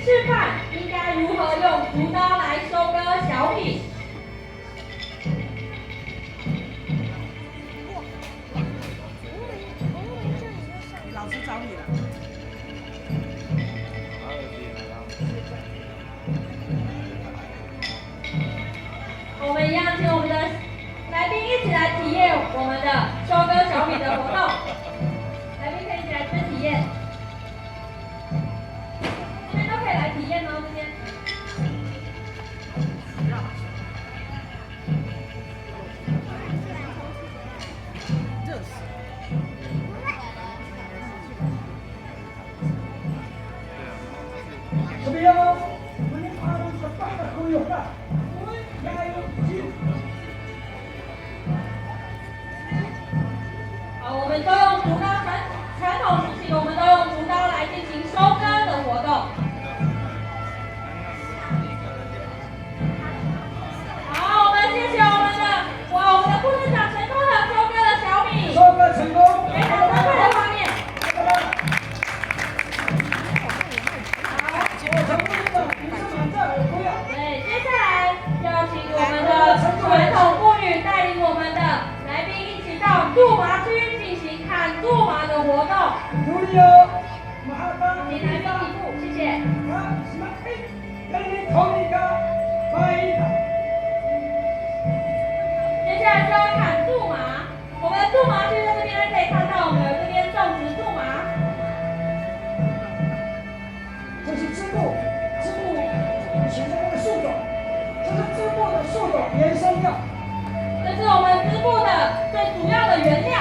示范应该如何用竹刀来收割小米。老师找你了。我们一样请我们的来宾一起来体验我们的收割小米的活动。来宾可以一起来这边体验，这边都可以来体验哦，这边。怎么样？我们阿鲁是大的朋友的，我们加油！好，我们都用竹刀传统时期，我们都用竹刀来进行收割的活动。好，我们谢谢我们的我们的副队长成功的收割了小米，收割成功，非常珍贵的画面。对，接下来要请我们的传统妇女带领我们的来宾一起到苎麻区进行砍苎麻的活动。努力哦，马上请来宾起步，谢谢。啊，什么？哎，跟你同一个白的。接下来就要砍苎麻，我们的苎麻区在这边可以看到，我们有这边种植苎麻。这是织布，织布以前的那个树种，这是织布的树种原生料。这是我们织布的最主要的原料。